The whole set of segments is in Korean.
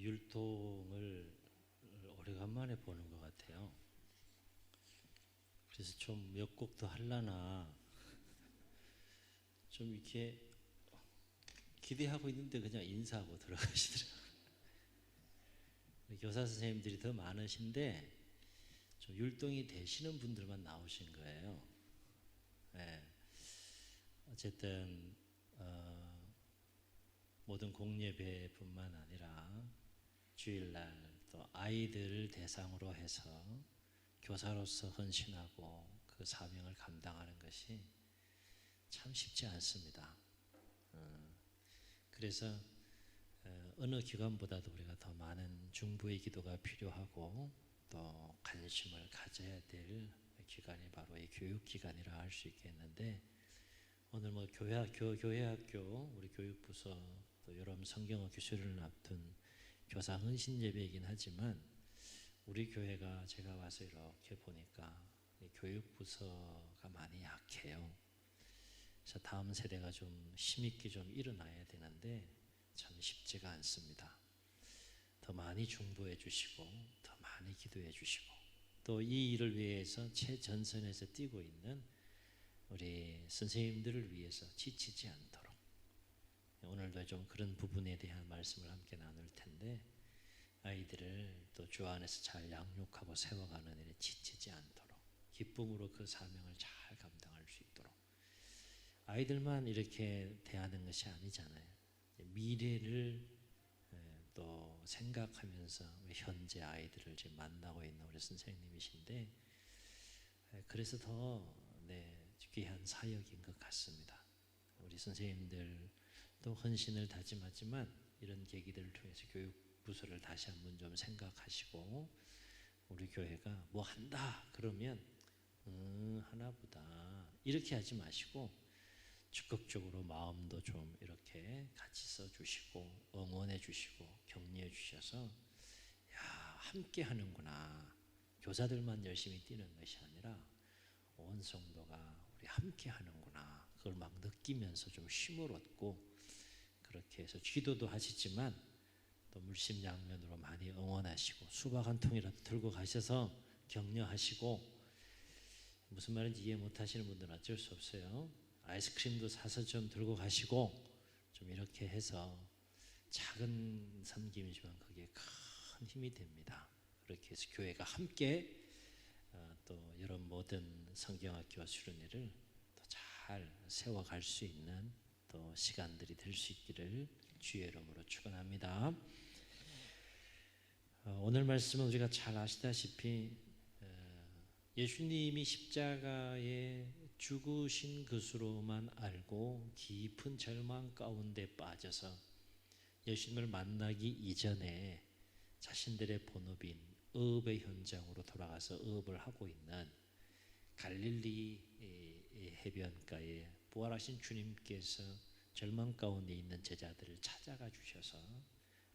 율동을 오래간만에 보는 것 같아요. 그래서 좀 몇 곡 더 하려나 좀 이렇게 기대하고 있는데 그냥 인사하고 들어가시더라고요. 교사 선생님들이 더 많으신데 좀 율동이 되시는 분들만 나오신 거예요. 네. 어쨌든 모든 공예배뿐만 아니라 주일날 또 아이들을 대상으로 해서 교사로서 헌신하고 그 사명을 감당하는 것이 참 쉽지 않습니다. 그래서 어느 기관보다도 우리가 더 많은 중보의 기도가 필요하고 또 관심을 가져야 될 기관이 바로 이 교육기관이라 할 수 있겠는데, 오늘 뭐 교회학교 우리 교육부서 또 여름 성경어 교실을 앞둔 교사 헌신 예배이긴 하지만, 우리 교회가 제가 와서 이렇게 보니까 교육부서가 많이 약해요. 그래서 다음 세대가 좀 힘있게 좀 일어나야 되는데 참 쉽지가 않습니다. 더 많이 중보해 주시고 더 많이 기도해 주시고 또 이 일을 위해서 최전선에서 뛰고 있는 우리 선생님들을 위해서 지치지 않도록, 오늘도 좀 그런 부분에 대한 말씀을 함께 나눌 텐데, 아이들을 또 주 안에서 잘 양육하고 세워가는 일에 지치지 않도록 기쁨으로 그 사명을 잘 감당할 수 있도록, 아이들만 이렇게 대하는 것이 아니잖아요. 미래를 또 생각하면서 현재 아이들을 지금 만나고 있는 우리 선생님이신데, 그래서 더 귀한 사역인 것 같습니다. 우리 선생님들도 헌신을 다짐하지만 이런 계기들을 통해서 교육부서를 다시 한번 좀 생각하시고, 우리 교회가 뭐 한다 그러면 하나보다 이렇게 하지 마시고 적극적으로 마음도 좀 이렇게 같이 써주시고 응원해 주시고 격려해 주셔서, 야, 함께 하는구나, 교사들만 열심히 뛰는 것이 아니라 온 성도가 우리 함께 하는구나, 그걸 막 느끼면서 좀 힘을 얻고, 그렇게 해서 기도도 하시지만 또 물심양면으로 많이 응원하시고 수박 한 통이라도 들고 가셔서 격려하시고, 무슨 말인지 이해 못 하시는 분들은 어쩔 수 없어요. 아이스크림도 사서 좀 들고 가시고, 좀 이렇게 해서 작은 섬김이지만 그게 큰 힘이 됩니다. 그렇게 해서 교회가 함께 또 이런 모든 성경학교와 수련회를 더 잘 세워갈 수 있는 또 시간들이 될 수 있기를 주의 이름으로 축원합니다. 오늘 말씀은 우리가 잘 아시다시피 예수님이 십자가에 죽으신 것으로만 알고 깊은 절망 가운데 빠져서 예수님을 만나기 이전에 자신들의 본업인 어업의 현장으로 돌아가서 어업을 하고 있는 갈릴리 해변가에 부활하신 주님께서 절망 가운데 있는 제자들을 찾아가 주셔서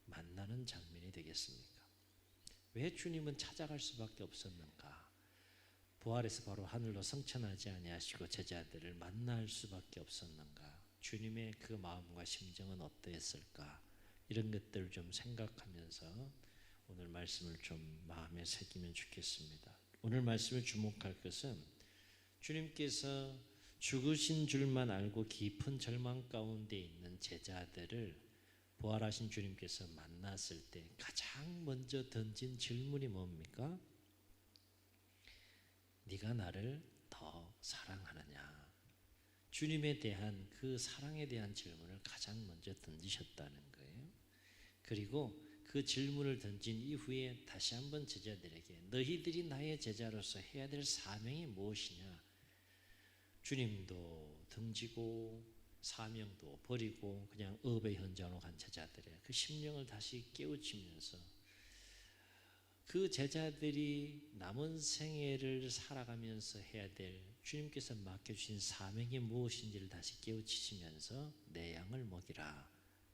만나는 장면이 되겠습니까? 왜 주님은 찾아갈 수밖에 없었는가? 부활해서 바로 하늘로 승천하지 아니하시고 제자들을 만날 수밖에 없었는가? 주님의 그 마음과 심정은 어떠했을까? 이런 것들을 좀 생각하면서 오늘 말씀을 좀 마음에 새기면 좋겠습니다. 오늘 말씀에 주목할 것은 주님께서 죽으신 줄만 알고 깊은 절망 가운데 있는 제자들을 부활하신 주님께서 만났을 때 가장 먼저 던진 질문이 뭡니까? 네가 나를 더 사랑하느냐? 주님에 대한 그 사랑에 대한 질문을 가장 먼저 던지셨다는 거예요. 그리고 그 질문을 던진 이후에 다시 한번 제자들에게 너희들이 나의 제자로서 해야 될 사명이 무엇이냐? 주님도 등지고 사명도 버리고 그냥 업의 현장으로 간 제자들의 그 심령을 다시 깨우치면서 그 제자들이 남은 생애를 살아가면서 해야 될 주님께서 맡겨주신 사명이 무엇인지를 다시 깨우치시면서 내 양을 먹이라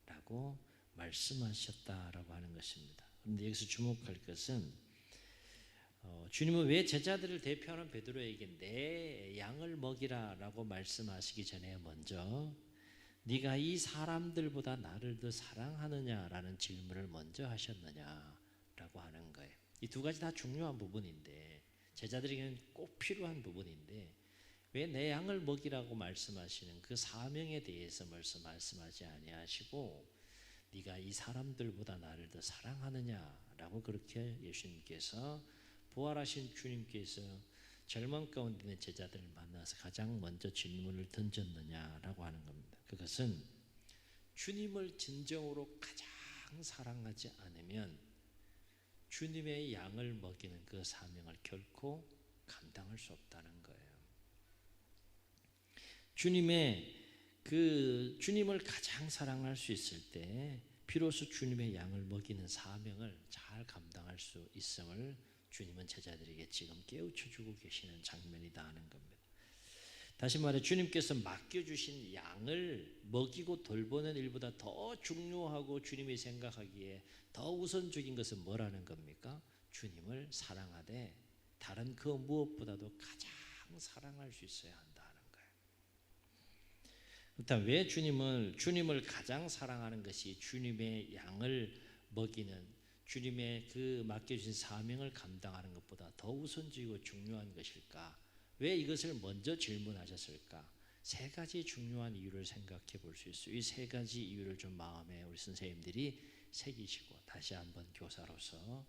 라고 말씀하셨다라고 하는 것입니다. 그런데 여기서 주목할 것은 주님은 왜 제자들을 대표하는 베드로에게 내 양을 먹이라 라고 말씀하시기 전에 먼저 네가 이 사람들보다 나를 더 사랑하느냐라는 질문을 먼저 하셨느냐라고 하는 거예요. 이 두 가지 다 중요한 부분인데 제자들에게는 꼭 필요한 부분인데 왜 내 양을 먹이라고 말씀하시는 그 사명에 대해서 벌써 말씀하지 아니하시고 네가 이 사람들보다 나를 더 사랑하느냐라고 그렇게 예수님께서 부활하신 주님께서 절망 가운데 있는 제자들을 만나서 가장 먼저 질문을 던졌느냐라고 하는 겁니다. 그것은 주님을 진정으로 가장 사랑하지 않으면 주님의 양을 먹이는 그 사명을 결코 감당할 수 없다는 거예요. 주님을 가장 사랑할 수 있을 때 비로소 주님의 양을 먹이는 사명을 잘 감당할 수 있음을 주님은 제자들에게 지금 깨우쳐 주고 계시는 장면이다 하는 겁니다. 다시 말해 주님께서 맡겨주신 양을 먹이고 돌보는 일보다 더 중요하고 주님이 생각하기에 더 우선적인 것은 뭐라는 겁니까? 주님을 사랑하되 다른 그 무엇보다도 가장 사랑할 수 있어야 한다는 거예요. 일단 왜 주님을 가장 사랑하는 것이 주님의 양을 먹이는 주님의 그 맡겨주신 사명을 감당하는 것보다 더 우선적이고 중요한 것일까? 왜 이것을 먼저 질문하셨을까? 세 가지 중요한 이유를 생각해 볼 수 있어요. 이 세 가지 이유를 좀 마음에 우리 선생님들이 새기시고 다시 한번 교사로서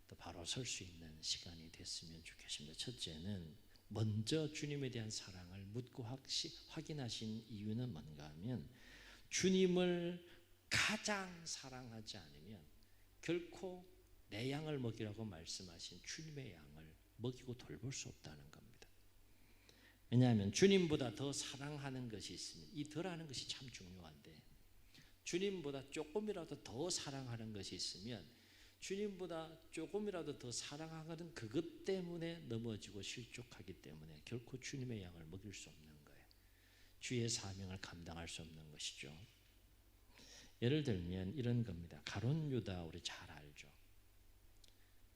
또 바로 설 수 있는 시간이 됐으면 좋겠습니다. 첫째는 먼저 주님에 대한 사랑을 묻고 확인하신 이유는 뭔가 하면 주님을 가장 사랑하지 않으면 결코 내 양을 먹이라고 말씀하신 주님의 양을 먹이고 돌볼 수 없다는 겁니다. 왜냐하면 주님보다 더 사랑하는 것이 있으면 이 덜하는 것이 참 중요한데 주님보다 조금이라도 더 사랑하는 것이 있으면 주님보다 조금이라도 더 사랑하는 그것 때문에 넘어지고 실족하기 때문에 결코 주님의 양을 먹일 수 없는 거예요. 주의 사명을 감당할 수 없는 것이죠. 예를 들면 이런 겁니다. 가룟 유다 우리 잘 알죠.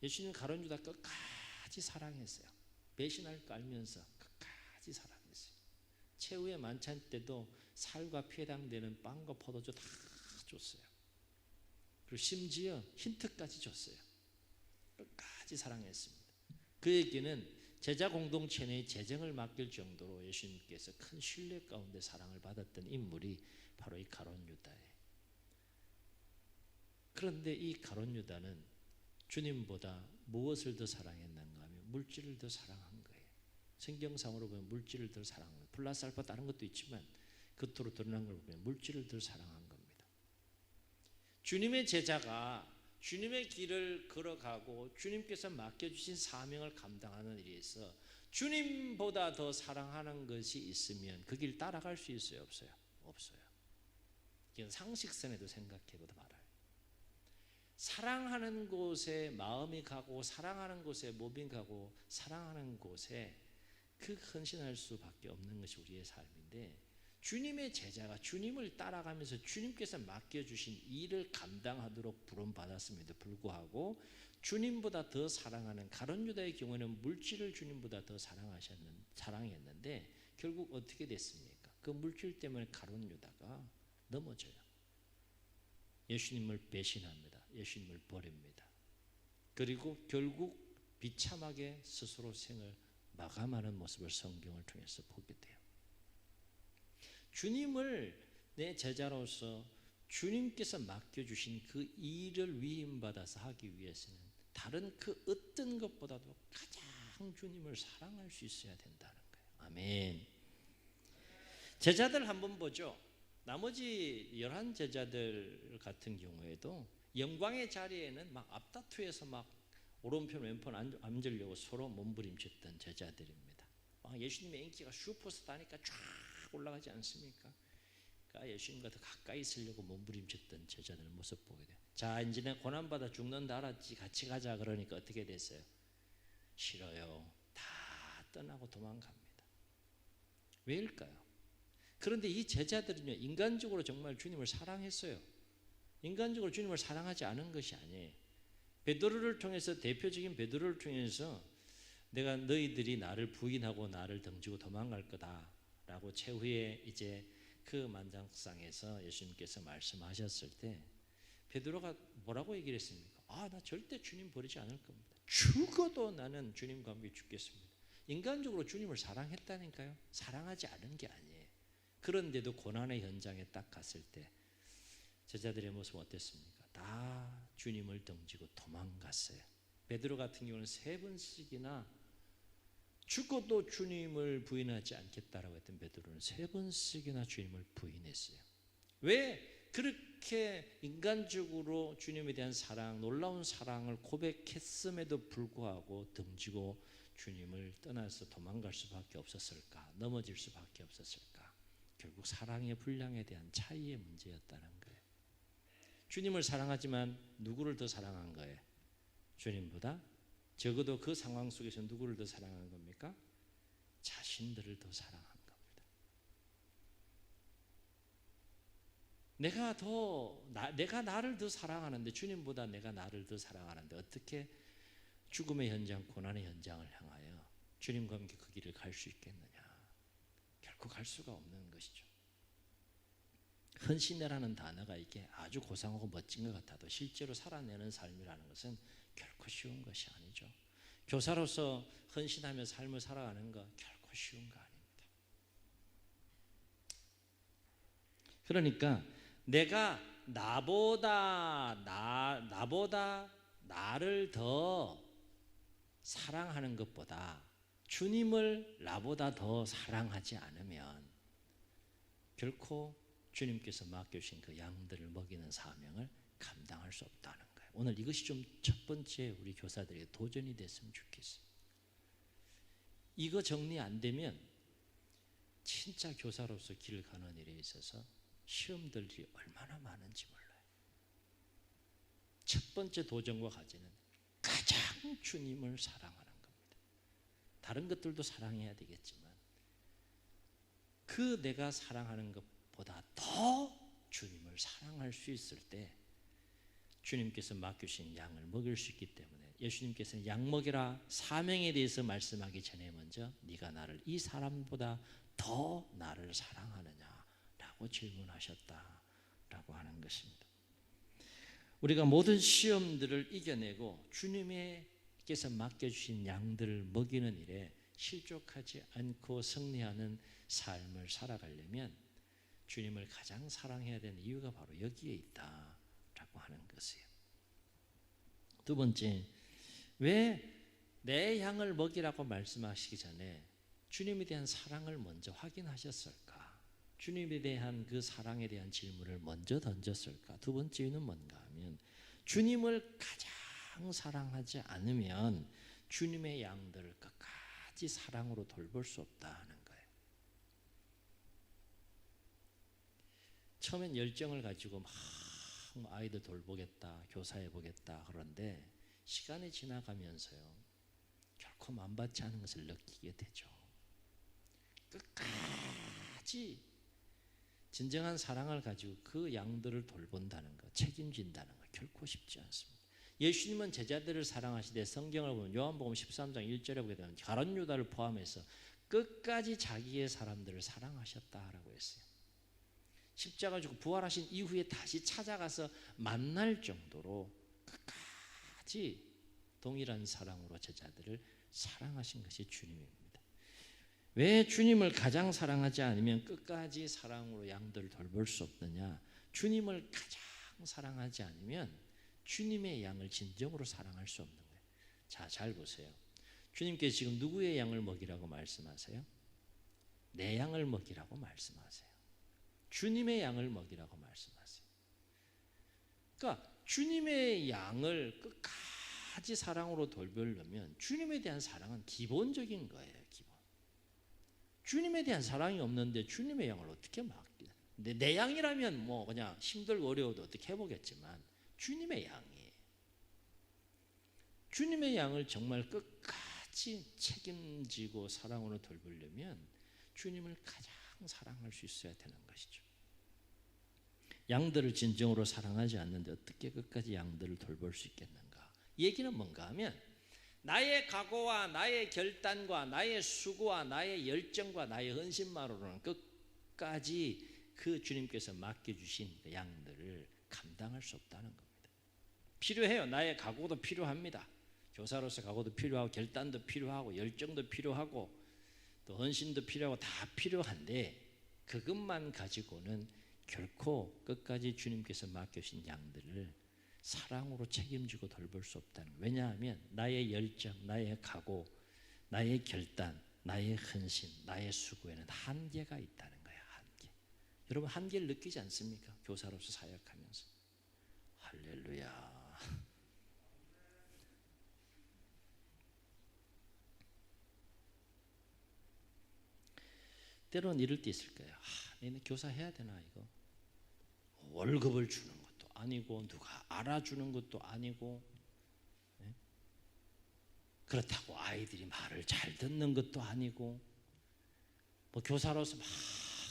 예수님 가룟 유다 끝까지 사랑했어요. 배신할 거 알면서 끝까지 사랑했어요. 최후의 만찬 때도 살과 피에 해당되는 빵과 포도주 다 줬어요. 그리고 심지어 힌트까지 줬어요. 끝까지 사랑했습니다. 그에게는 제자 공동체 내 재정을 맡길 정도로 예수님께서 큰 신뢰 가운데 사랑을 받았던 인물이 바로 이 가룟 유다예요. 그런데 이 가룟 유다는 주님보다 무엇을 더 사랑했는가 하면 물질을 더 사랑한 거예요. 성경상으로 보면 물질을 더 사랑한 거예요. 플러스 알파 다른 것도 있지만 겉으로 드러난 걸 보면 물질을 더 사랑한 겁니다. 주님의 제자가 주님의 길을 걸어가고 주님께서 맡겨주신 사명을 감당하는 일에서 주님보다 더 사랑하는 것이 있으면 그 길 따라갈 수 있어요? 없어요? 없어요. 이건 상식선에도 생각해보다 말아요. 사랑하는 곳에 마음이 가고 사랑하는 곳에 몸이 가고 사랑하는 곳에 그 헌신할 수밖에 없는 것이 우리의 삶인데 주님의 제자가 주님을 따라가면서 주님께서 맡겨주신 일을 감당하도록 부름받았음에도 불구하고 주님보다 더 사랑하는 가룟 유다의 경우에는 물질을 주님보다 더 사랑했는데 결국 어떻게 됐습니까? 그 물질 때문에 가룟 유다가 넘어져요. 예수님을 배신합니다. 예수님을 버립니다. 그리고 결국 비참하게 스스로 생을 마감하는 모습을 성경을 통해서 보게 돼요. 주님을 내 제자로서 주님께서 맡겨주신 그 일을 위임받아서 하기 위해서는 다른 그 어떤 것보다도 가장 주님을 사랑할 수 있어야 된다는 거예요. 아멘. 제자들 한번 보죠. 나머지 11 제자들 같은 경우에도 영광의 자리에는 막 앞다투에서 막 오른편 왼편 앉으려고 서로 몸부림쳤던 제자들입니다. 예수님의 인기가 슈퍼스타니까 쫙 올라가지 않습니까? 그러니까 예수님과 더 가까이 있으려고 몸부림쳤던 제자들 모습 보게 돼요. 자, 이제는 고난받아 죽는다 알았지 같이 가자 그러니까 어떻게 됐어요? 싫어요. 다 떠나고 도망갑니다. 왜일까요? 그런데 이 제자들은요 인간적으로 정말 주님을 사랑했어요. 인간적으로 주님을 사랑하지 않은 것이 아니에요. 베드로를 통해서 대표적인 베드로를 통해서 내가 너희들이 나를 부인하고 나를 등지고 도망갈 거다라고 최후에 이제 그 만장상에서 예수님께서 말씀하셨을 때 베드로가 뭐라고 얘기를 했습니까? 나 절대 주님 버리지 않을 겁니다. 죽어도 나는 주님과 함께 죽겠습니다. 인간적으로 주님을 사랑했다니까요. 사랑하지 않은 게 아니에요. 그런데도 고난의 현장에 딱 갔을 때 제자들의 모습은 어땠습니까? 다 주님을 등지고 도망갔어요. 베드로 같은 경우는 3번씩이나 죽어도 주님을 부인하지 않겠다라고 했던 베드로는 3번씩이나 주님을 부인했어요. 왜 그렇게 인간적으로 주님에 대한 사랑, 놀라운 사랑을 고백했음에도 불구하고 등지고 주님을 떠나서 도망갈 수밖에 없었을까? 넘어질 수밖에 없었을까? 결국 사랑의 분량에 대한 차이의 문제였다는 거예요. 주님을 사랑하지만 누구를 더 사랑한 거예요? 주님보다? 적어도 그 상황 속에서 누구를 더 사랑하는 겁니까? 자신들을 더 사랑한 겁니다. 내가 나를 더 사랑하는데, 주님보다 내가 나를 더 사랑하는데 어떻게 죽음의 현장, 고난의 현장을 향하여 주님과 함께 그 길을 갈 수 있겠느냐? 결코 갈 수가 없는 것이죠. 헌신이라는 단어가 이게 아주 고상하고 멋진 것 같아도 실제로 살아내는 삶이라는 것은 결코 쉬운 것이 아니죠. 교사로서 헌신하며 삶을 살아가는 거 결코 쉬운 거 아닙니다. 그러니까 내가 나보다 나를 더 사랑하는 것보다 주님을 나보다 더 사랑하지 않으면 결코 주님께서 맡겨주신 그 양들을 먹이는 사명을 감당할 수 없다는 거예요. 오늘 이것이 좀 첫 번째 우리 교사들에게 도전이 됐으면 좋겠어요. 이거 정리 안 되면 진짜 교사로서 길을 가는 일에 있어서 시험들이 얼마나 많은지 몰라요. 첫 번째 도전과 과제는 가장 주님을 사랑하는 겁니다. 다른 것들도 사랑해야 되겠지만 그 내가 사랑하는 것보다 더 주님을 사랑할 수 있을 때 주님께서 맡기신 양을 먹일 수 있기 때문에 예수님께서는 양 먹이라 사명에 대해서 말씀하기 전에 먼저 네가 나를 이 사람보다 더 나를 사랑하느냐라고 질문하셨다라고 하는 것입니다. 우리가 모든 시험들을 이겨내고 주님께서 맡겨주신 양들을 먹이는 일에 실족하지 않고 승리하는 삶을 살아가려면 주님을 가장 사랑해야 되는 이유가 바로 여기에 있다라고 하는 것이에요. 두 번째, 왜 내 양을 먹이라고 말씀하시기 전에 주님에 대한 사랑을 먼저 확인하셨을까? 주님에 대한 그 사랑에 대한 질문을 먼저 던졌을까? 두 번째 이유는 뭔가 하면 주님을 가장 사랑하지 않으면 주님의 양들을 끝까지 사랑으로 돌볼 수 없다는 거예요. 처음엔 열정을 가지고 막 아이들 돌보겠다, 교사해 보겠다 그런데 시간이 지나가면서요 결코 만받지 않은 것을 느끼게 되죠. 끝까지 진정한 사랑을 가지고 그 양들을 돌본다는 것, 책임진다는 것 결코 쉽지 않습니다. 예수님은 제자들을 사랑하시되 성경을 보면 요한복음 13장 1절에 보게 되면 가룟 유다를 포함해서 끝까지 자기의 사람들을 사랑하셨다라고 했어요. 십자가 지고 부활하신 이후에 다시 찾아가서 만날 정도로 끝까지 동일한 사랑으로 제자들을 사랑하신 것이 주님입니다. 왜 주님을 가장 사랑하지 않으면 끝까지 사랑으로 양들을 돌볼 수 없느냐? 주님을 가장 사랑하지 않으면 주님의 양을 진정으로 사랑할 수 없는 거예요. 자, 잘 보세요. 주님께서 지금 누구의 양을 먹이라고 말씀하세요? 내 양을 먹이라고 말씀하세요. 주님의 양을 먹이라고 말씀하세요. 그러니까 주님의 양을 끝까지 사랑으로 돌보려면 주님에 대한 사랑은 기본적인 거예요. 기본. 주님에 대한 사랑이 없는데 주님의 양을 어떻게 맡기냐? 내 양이라면 뭐 그냥 힘들고 어려워도 어떻게 해보겠지만 주님의 양이에요. 주님의 양을 정말 끝까지 책임지고 사랑으로 돌보려면 주님을 가장 사랑할 수 있어야 되는 것이죠. 양들을 진정으로 사랑하지 않는데 어떻게 끝까지 양들을 돌볼 수 있겠는가? 얘기는 뭔가 하면 나의 각오와 나의 결단과 나의 수고와 나의 열정과 나의 헌신만으로는 끝까지 그 주님께서 맡겨주신 그 양들을 감당할 수 없다는 겁니다. 필요해요. 나의 각오도 필요합니다. 교사로서 각오도 필요하고 결단도 필요하고 열정도 필요하고 또 헌신도 필요하고 다 필요한데 그것만 가지고는 결코 끝까지 주님께서 맡겨주신 양들을 사랑으로 책임지고 돌볼 수 없다는 거예요. 왜냐하면 나의 열정, 나의 각오, 나의 결단, 나의 헌신, 나의 수고에는 한계가 있다는 거예요. 한계. 여러분 한계를 느끼지 않습니까? 교사로서 사역하면서. 할렐루야. 때로는 이럴 때 있을 거예요. 내가 교사 해야 되나 이거? 월급을 주는 것도 아니고 누가 알아주는 것도 아니고 그렇다고 아이들이 말을 잘 듣는 것도 아니고 뭐 교사로서 막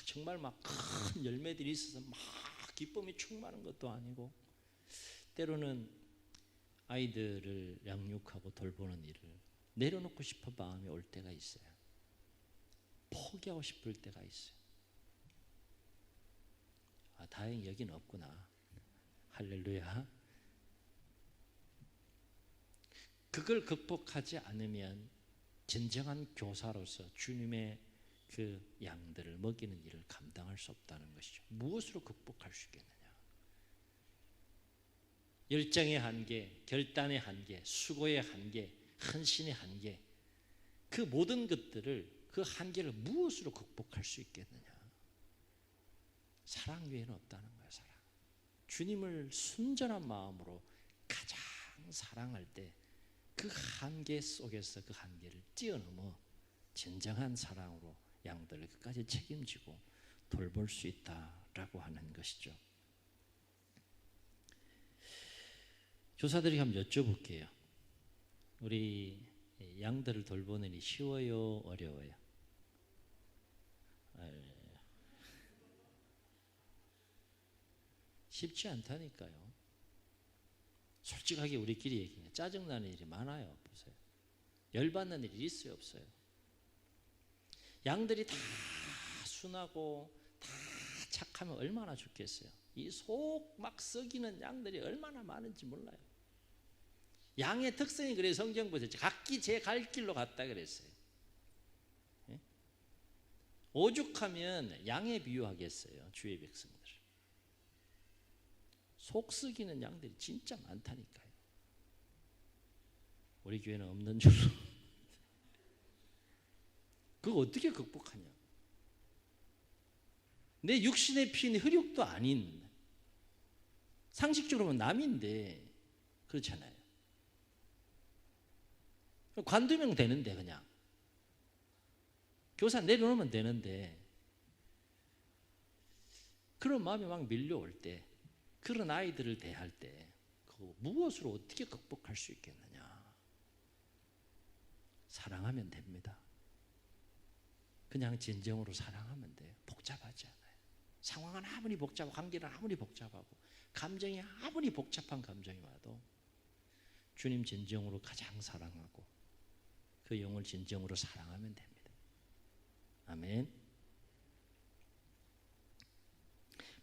정말 막 큰 열매들이 있어서 막 기쁨이 충만한 것도 아니고 때로는 아이들을 양육하고 돌보는 일을 내려놓고 싶은 마음이 올 때가 있어요. 포기하고 싶을 때가 있어요. 다행히 여긴 없구나. 할렐루야. 그걸 극복하지 않으면 진정한 교사로서 주님의 그 양들을 먹이는 일을 감당할 수 없다는 것이죠. 무엇으로 극복할 수 있겠느냐? 열정의 한계, 결단의 한계, 수고의 한계, 헌신의 한계, 그 모든 것들을 그 한계를 무엇으로 극복할 수 있겠느냐? 사랑 외에는 없다는 거예요. 사랑. 주님을 순전한 마음으로 가장 사랑할 때 그 한계 속에서 그 한계를 뛰어넘어 진정한 사랑으로 양들을 끝까지 책임지고 돌볼 수 있다라고 하는 것이죠. 교사들이 한번 여쭤볼게요. 우리 양들을 돌보는 일이 쉬워요? 어려워요? 쉽지 않다니까요. 솔직하게 우리끼리 얘기해요. 짜증나는 일이 많아요. 보세요. 열받는 일이 있어요? 없어요? 양들이 다 순하고 다 착하면 얼마나 좋겠어요. 이 속 막 썩이는 양들이 얼마나 많은지 몰라요. 양의 특성이 그래서 성경 보세요. 각기 제 갈 길로 갔다 그랬어요. 오죽하면 양에 비유하겠어요. 주의 백성들. 속 썩이는 양들이 진짜 많다니까요. 우리 교회는 없는 줄로. 그거 어떻게 극복하냐? 내 육신의 피는 혈육도 아닌 상식적으로 보면 남인데 그렇잖아요. 관두면 되는데 그냥 교사 내려놓으면 되는데 그런 마음이 막 밀려올 때 그런 아이들을 대할 때 그 무엇으로 어떻게 극복할 수 있겠느냐? 사랑하면 됩니다. 그냥 진정으로 사랑하면 돼요. 복잡하지 않아요. 상황은 아무리 복잡하고 관계는 아무리 복잡하고 감정이 아무리 복잡한 감정이 와도 주님 진정으로 가장 사랑하고 그 영을 진정으로 사랑하면 됩니다. 아멘.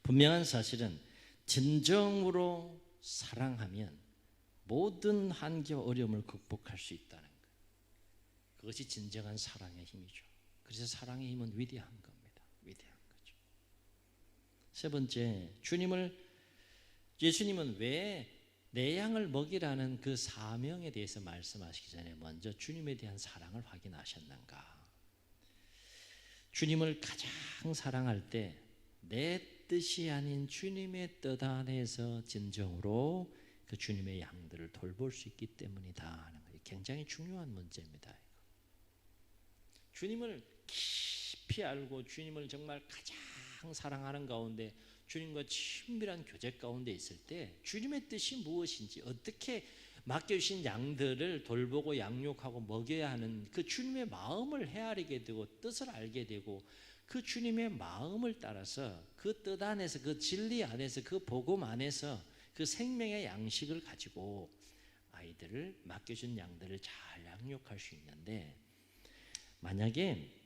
분명한 사실은 진정으로 사랑하면 모든 한계와 어려움을 극복할 수 있다는 것. 그것이 진정한 사랑의 힘이죠. 그래서 사랑의 힘은 위대한 겁니다. 위대한 거죠. 세 번째, 예수님은 왜 내 양을 먹이라는 그 사명에 대해서 말씀하시기 전에 먼저 주님에 대한 사랑을 확인하셨는가? 주님을 가장 사랑할 때 내 뜻이 아닌 주님의 뜻 안에서 진정으로 그 주님의 양들을 돌볼 수 있기 때문이다 하는 거예요. 굉장히 중요한 문제입니다. 주님을 깊이 알고 주님을 정말 가장 사랑하는 가운데 주님과 친밀한 교제 가운데 있을 때 주님의 뜻이 무엇인지 어떻게 맡겨주신 양들을 돌보고 양육하고 먹여야 하는 그 주님의 마음을 헤아리게 되고 뜻을 알게 되고 그 주님의 마음을 따라서 그 뜻 안에서 그 진리 안에서 그 복음 안에서 그 생명의 양식을 가지고 아이들을 맡겨준 양들을 잘 양육할 수 있는데 만약에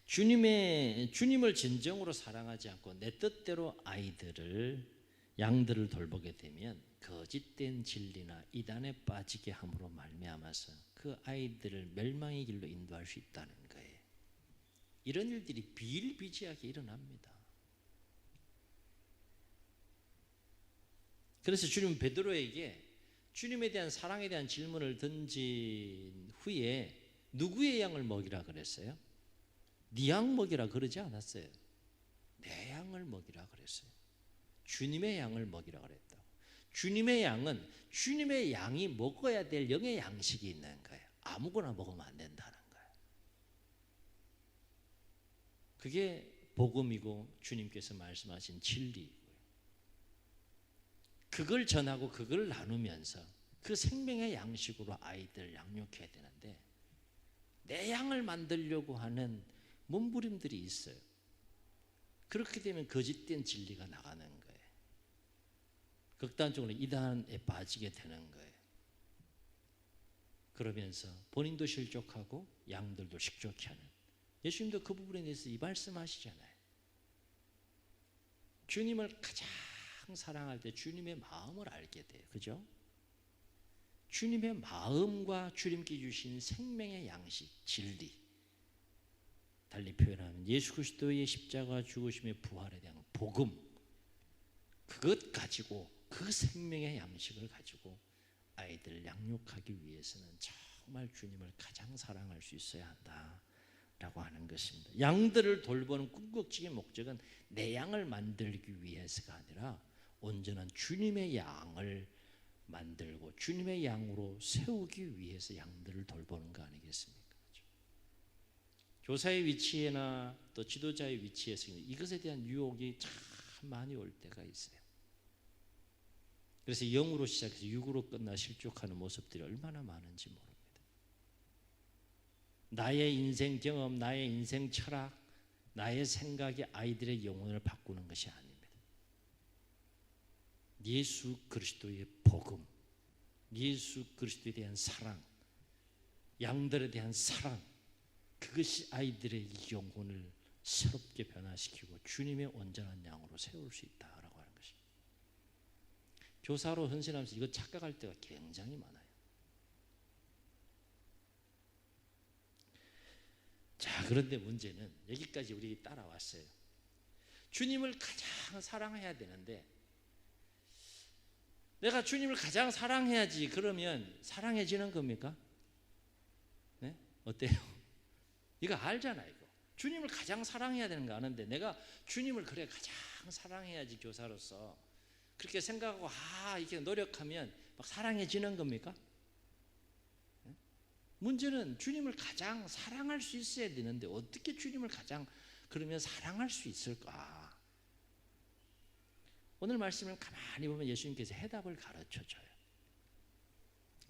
주님을 진정으로 사랑하지 않고 내 뜻대로 양들을 돌보게 되면 거짓된 진리나 이단에 빠지게 함으로 말미암아서 그 아이들을 멸망의 길로 인도할 수 있다는 거예요. 이런 일들이 비일비재하게 일어납니다. 그래서 주님은 베드로에게 주님에 대한 사랑에 대한 질문을 던진 후에 누구의 양을 먹이라 그랬어요? 네 양 먹이라 그러지 않았어요. 내 양을 먹이라 그랬어요. 주님의 양을 먹이라 그랬다고. 주님의 양은 주님의 양이 먹어야 될 영의 양식이 있는 거예요. 아무거나 먹으면 안 된다는 거예요. 그게 복음이고 주님께서 말씀하신 진리이고요. 그걸 전하고 그걸 나누면서 그 생명의 양식으로 아이들 양육해야 되는데 내 양을 만들려고 하는 몸부림들이 있어요. 그렇게 되면 거짓된 진리가 나가는 거예요. 극단적으로 이단에 빠지게 되는 거예요. 그러면서 본인도 실족하고 양들도 식족해 하는, 예수님도 그 부분에 대해서 이 말씀하시잖아요. 주님을 가장 사랑할 때 주님의 마음을 알게 돼요. 그죠? 주님의 마음과 주님께 주신 생명의 양식, 진리, 달리 표현하면 예수 그리스도의 십자가 죽으심의 부활에 대한 복음, 그것 가지고 그 생명의 양식을 가지고 아이들을 양육하기 위해서는 정말 주님을 가장 사랑할 수 있어야 한다라고 하는 것입니다. 양들을 돌보는 궁극적인 목적은 내 양을 만들기 위해서가 아니라 온전한 주님의 양을 만들고 주님의 양으로 세우기 위해서 양들을 돌보는 거 아니겠습니까? 그렇죠? 교사의 위치나 또 지도자의 위치에서 이것에 대한 유혹이 참 많이 올 때가 있어요. 그래서 영으로 시작해서 육으로 끝나 실족하는 모습들이 얼마나 많은지 모릅니다. 나의 인생 경험, 나의 인생 철학, 나의 생각이 아이들의 영혼을 바꾸는 것이 아닙니다. 예수 그리스도의 복음, 예수 그리스도에 대한 사랑, 양들에 대한 사랑, 그것이 아이들의 영혼을 새롭게 변화시키고 주님의 온전한 양으로 세울 수 있다라고 하는 것입니다. 교사로 헌신하면서 이거 착각할 때가 굉장히 많아요. 자, 그런데 문제는 여기까지 우리 따라왔어요. 주님을 가장 사랑해야 되는데 내가 주님을 가장 사랑해야지 그러면 사랑해지는 겁니까? 네? 어때요? 이거 알잖아요. 이거. 주님을 가장 사랑해야 되는 거 아는데 내가 주님을 그래 가장 사랑해야지 교사로서 그렇게 생각하고 이렇게 노력하면 막 사랑해지는 겁니까? 네? 문제는 주님을 가장 사랑할 수 있어야 되는데 어떻게 주님을 가장 그러면 사랑할 수 있을까? 오늘 말씀을 가만히 보면 예수님께서 해답을 가르쳐줘요.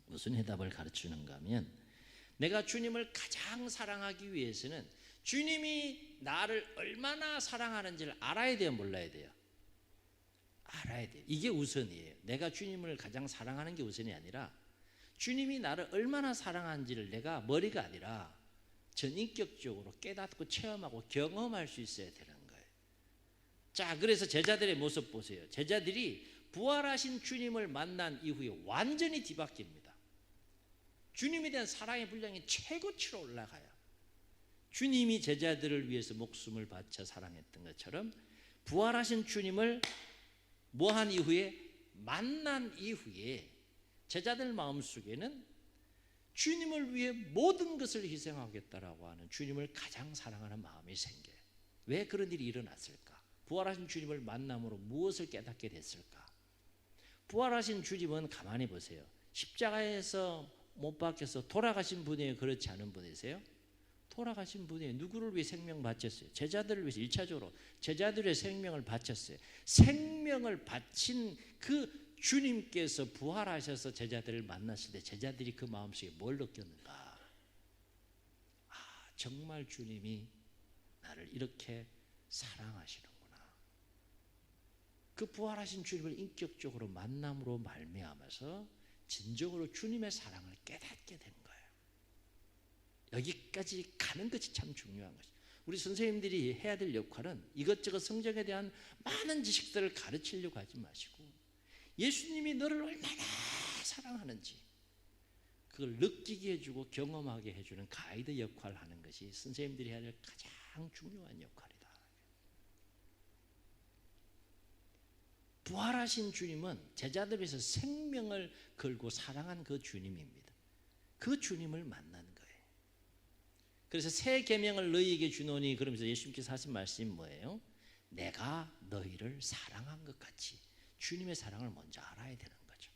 무슨 해답을 가르치는가 하면 내가 주님을 가장 사랑하기 위해서는 주님이 나를 얼마나 사랑하는지를 알아야 돼요, 몰라야 돼요? 알아야 돼요. 이게 우선이에요. 내가 주님을 가장 사랑하는 게 우선이 아니라 주님이 나를 얼마나 사랑하는지를 내가 머리가 아니라 전인격적으로 깨닫고 체험하고 경험할 수 있어야 되는 거예요. 자, 그래서 제자들의 모습 보세요. 제자들이 부활하신 주님을 만난 이후에 완전히 뒤바뀝니다. 주님에 대한 사랑의 분량이 최고치로 올라가요. 주님이 제자들을 위해서 목숨을 바쳐 사랑했던 것처럼 부활하신 주님을 뭐한 이후에 만난 이후에 제자들 마음속에는 주님을 위해 모든 것을 희생하겠다라고 하는 주님을 가장 사랑하는 마음이 생겨요. 왜 그런 일이 일어났을까? 부활하신 주님을 만남으로 무엇을 깨닫게 됐을까? 부활하신 주님은 가만히 보세요. 십자가에서 못 박혀서 돌아가신 분이에요? 그렇지 않은 분이세요? 돌아가신 분이에요. 누구를 위해 생명 바쳤어요? 제자들을 위해서 1차적으로 제자들의 생명을 바쳤어요. 생명을 바친 그 주님께서 부활하셔서 제자들을 만났을 때 제자들이 그 마음속에 뭘 느꼈는가? 정말 주님이 나를 이렇게 사랑하시는구나. 그 부활하신 주님을 인격적으로 만남으로 말미암아서 진정으로 주님의 사랑을 깨닫게 된 거예요. 여기까지 가는 것이 참 중요한 것이죠. 우리 선생님들이 해야 될 역할은 이것저것 성경에 대한 많은 지식들을 가르치려고 하지 마시고 예수님이 너를 얼마나 사랑하는지 그걸 느끼게 해주고 경험하게 해주는 가이드 역할을 하는 것이 선생님들이 해야 될 가장 중요한 역할이다. 부활하신 주님은 제자들 위해서 생명을 걸고 사랑한 그 주님입니다. 그 주님을 만난 거예요. 그래서 새 계명을 너희에게 주노니 그러면서 예수님께서 하신 말씀이 뭐예요? 내가 너희를 사랑한 것 같이 주님의 사랑을 먼저 알아야 되는 거죠.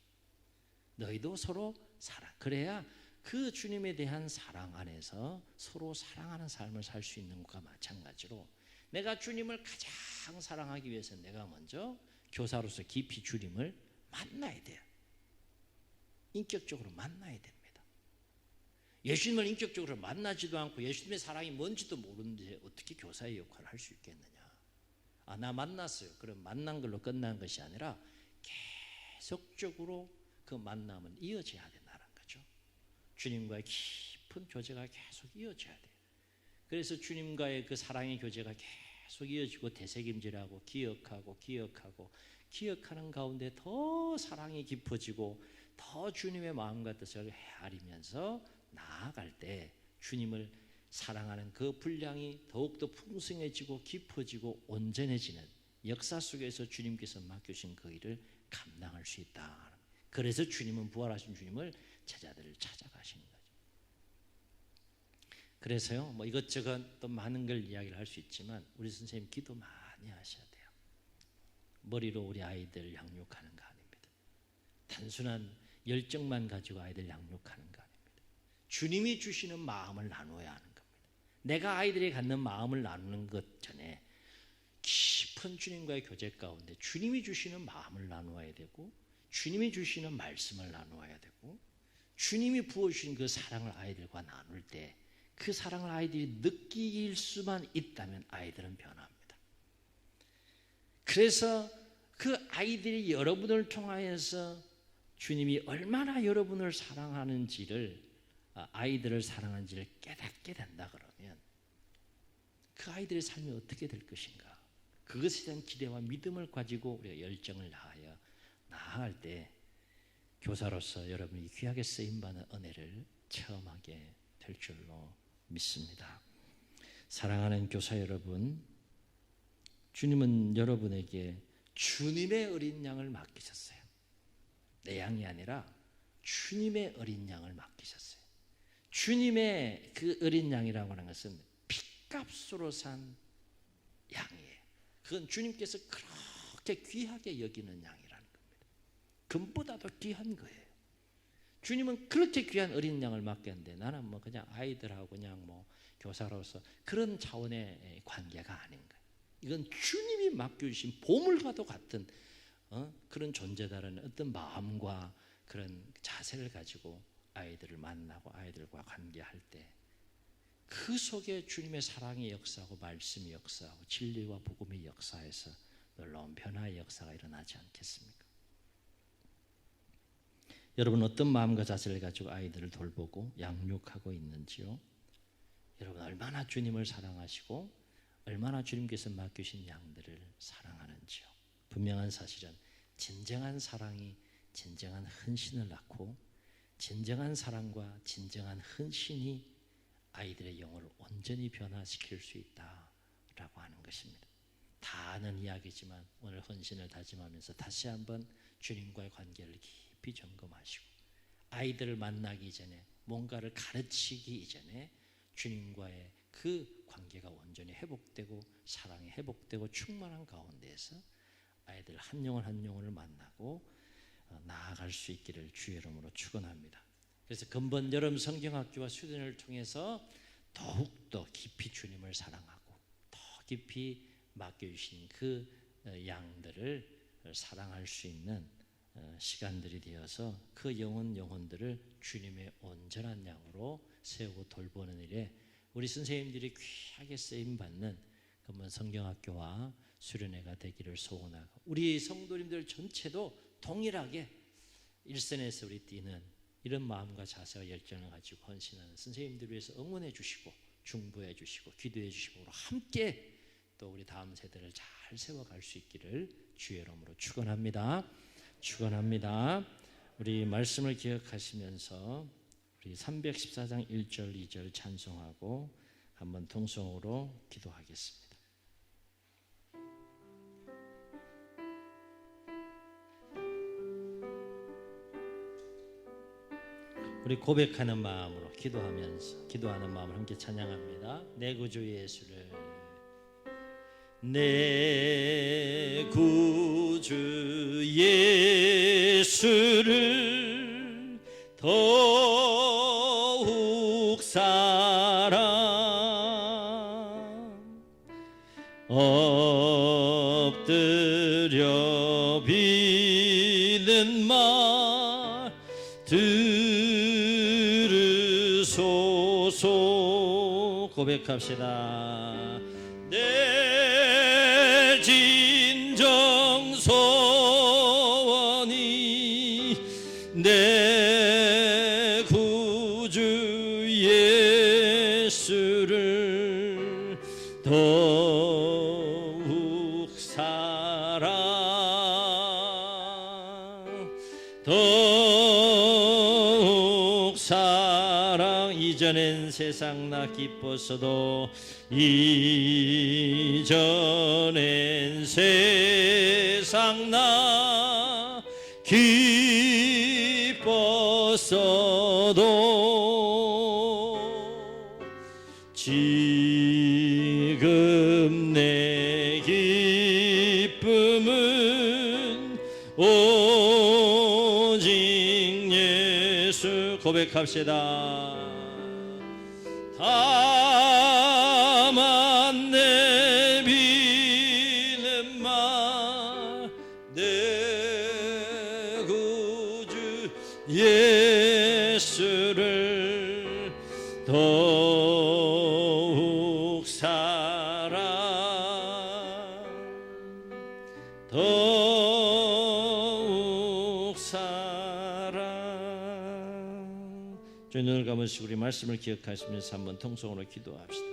너희도 서로 사랑. 그래야 그 주님에 대한 사랑 안에서 서로 사랑하는 삶을 살 수 있는 것과 마찬가지로 내가 주님을 가장 사랑하기 위해서 내가 먼저 교사로서 깊이 주님을 만나야 돼요. 인격적으로 만나야 됩니다. 예수님을 인격적으로 만나지도 않고 예수님의 사랑이 뭔지도 모르는데 어떻게 교사의 역할을 할 수 있겠느냐. 나 만났어요. 그럼 만난 걸로 끝난 것이 아니라 계속적으로 그 만남은 이어져야 된다는 거죠. 주님과의 깊은 교제가 계속 이어져야 돼요. 그래서 주님과의 그 사랑의 교제가 계속 이어지고 되새김질하고 기억하는 가운데 더 사랑이 깊어지고 더 주님의 마음과 뜻을 헤아리면서 나아갈 때 주님을 사랑하는 그 분량이 더욱더 풍성해지고 깊어지고 온전해지는 역사 속에서 주님께서 맡겨주신 그 일을 감당할 수 있다. 그래서 주님은 부활하신 주님을 제자들을 찾아가시는 거죠. 그래서요, 뭐 이것저것 또 많은 걸 이야기를 할 수 있지만 우리 선생님 기도 많이 하셔야 돼요. 머리로 우리 아이들 양육하는 거 아닙니다. 단순한 열정만 가지고 아이들 양육하는 거 아닙니다. 주님이 주시는 마음을 나눠야 하는 겁니다. 내가 아이들이 갖는 마음을 나누는 것 전에 깊은 주님과의 교제 가운데 주님이 주시는 마음을 나누어야 되고 주님이 주시는 말씀을 나누어야 되고 주님이 부어주신 그 사랑을 아이들과 나눌 때 그 사랑을 아이들이 느낄 수만 있다면 아이들은 변합니다. 그래서 그 아이들이 여러분을 통하여서 주님이 얼마나 여러분을 사랑하는지를 아이들을 사랑하는지를 깨닫게 된다 그러면 그 아이들의 삶이 어떻게 될 것인가 그것에 대한 기대와 믿음을 가지고 우리가 열정을 다하여 나아갈 때 교사로서 여러분이 귀하게 쓰임받는 은혜를 체험하게 될 줄로 믿습니다. 사랑하는 교사 여러분, 주님은 여러분에게 주님의 어린 양을 맡기셨어요. 내 양이 아니라 주님의 어린 양을 맡기셨어요. 주님의 그 어린 양이라고 하는 것은 핏값으로 산 양이에요. 그건 주님께서 그렇게 귀하게 여기는 양이라는 겁니다. 금보다도 귀한 거예요. 주님은 그렇게 귀한 어린 양을 맡겼는데 나는 뭐 그냥 아이들하고 그냥 뭐 교사로서 그런 차원의 관계가 아닌 거예요. 이건 주님이 맡겨주신 보물과도 같은 그런 존재다라는 어떤 마음과 그런 자세를 가지고 아이들을 만나고 아이들과 관계할 때 그 속에 주님의 사랑의 역사하고 말씀의 역사하고 진리와 복음의 역사에서 놀라운 변화의 역사가 일어나지 않겠습니까? 여러분 어떤 마음과 자세를 가지고 아이들을 돌보고 양육하고 있는지요? 여러분 얼마나 주님을 사랑하시고 얼마나 주님께서 맡기신 양들을 사랑하는지요? 분명한 사실은 진정한 사랑이 진정한 헌신을 낳고 진정한 사랑과 진정한 헌신이 아이들의 영혼을 온전히 변화시킬 수 있다라고 하는 것입니다. 다 아는 이야기지만 오늘 헌신을 다짐하면서 다시 한번 주님과의 관계를 깊이 점검하시고 아이들을 만나기 이전에 뭔가를 가르치기 이전에 주님과의 그 관계가 온전히 회복되고 사랑이 회복되고 충만한 가운데에서 아이들 한 영혼 한 영혼을 만나고 나아갈 수 있기를 주의 이름으로 축원합니다. 그래서 근본 여름 성경학교와 수련을 통해서 더욱더 깊이 주님을 사랑하고 더 깊이 맡겨주신 그 양들을 사랑할 수 있는 시간들이 되어서 그 영혼들을 주님의 온전한 양으로 세우고 돌보는 일에 우리 선생님들이 귀하게 쓰임받는 근본 성경학교와 수련회가 되기를 소원하고 우리 성도님들 전체도 동일하게 일선에서 우리 뛰는 이런 마음과 자세와 열정을 가지고 헌신하는 선생님들을 위해서 응원해 주시고 중보해 주시고 기도해 주시고 함께 또 우리 다음 세대를 잘 세워갈 수 있기를 주의 이름으로 축원합니다. 축원합니다. 우리 말씀을 기억하시면서 우리 314장 1절 2절 찬송하고 한번 통성으로 기도하겠습니다. 우리 고백하는 마음으로 기도하는 마음으로 함께 찬양합니다. 내 구주 예수를, 내 구주 예수를 더욱 사랑 엎드려 비는 말 들으소서. 고백합시다. 내 진정 소원이 내 구주 예수를 더욱 사랑 이전엔 세상 나 기뻤어도 이전엔 세상 나 기뻤어도 지금 내 기쁨은 오직 예수. 고백합시다. 다만 내비는 말 내 구주 예수를 더욱 저희 눈을 감으시고 우리 말씀을 기억하시면서 한번 통성으로 기도합시다.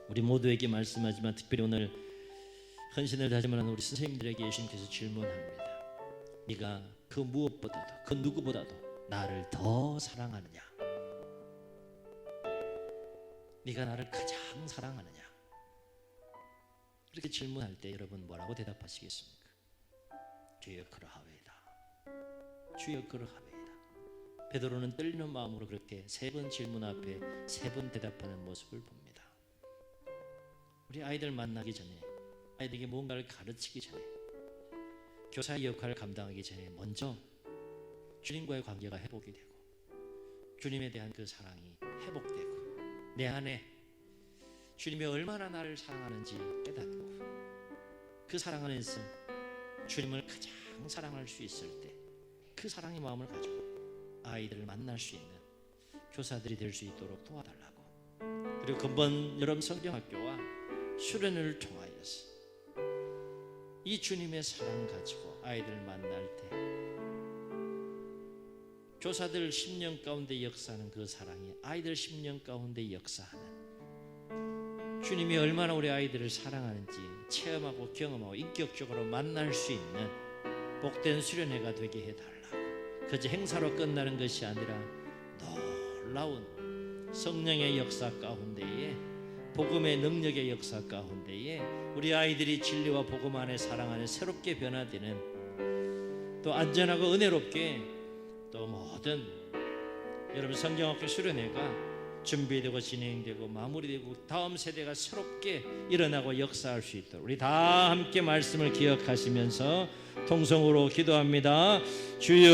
우리 모두에게 말씀하지만 특별히 오늘 헌신을 다짐하는 우리 선생님들에게 예수님께서 질문합니다. 네가 그 무엇보다도 그 누구보다도 나를 더 사랑하느냐? 네가 나를 가장 사랑하느냐? 이렇게 질문할 때 여러분 뭐라고 대답하시겠습니까? 주여 그러하오이다. 주여 그러하오이다. 베드로는 떨리는 마음으로 그렇게 세 번 질문 앞에 세 번 대답하는 모습을 봅니다. 우리 아이들 만나기 전에, 아이들에게 뭔가를 가르치기 전에, 교사의 역할을 감당하기 전에 먼저 주님과의 관계가 회복이 되고 주님에 대한 그 사랑이 회복되고 내 안에 주님이 얼마나 나를 사랑하는지 깨닫고 그 사랑 안에서 주님을 가장 사랑할 수 있을 때 그 사랑의 마음을 가지고 아이들을 만날 수 있는 교사들이 될 수 있도록 도와달라고. 그리고 근본 여름 성경학교와 수련회를 통하여서 이 주님의 사랑 가지고 아이들 만날 때 교사들 10년 가운데 역사하는 그 사랑이 아이들 10년 가운데 역사하는 주님이 얼마나 우리 아이들을 사랑하는지 체험하고 경험하고 인격적으로 만날 수 있는 복된 수련회가 되게 해달라고. 그저 행사로 끝나는 것이 아니라 놀라운 성령의 역사 가운데에 복음의 능력의 역사 가운데에 우리 아이들이 진리와 복음 안에 사랑 안에 새롭게 변화되는 또 안전하고 은혜롭게 또 모든 여러분 성경학교 수련회가 준비되고 진행되고 마무리되고 다음 세대가 새롭게 일어나고 역사할 수 있도록 우리 다 함께 말씀을 기억하시면서 통성으로 기도합니다. 주여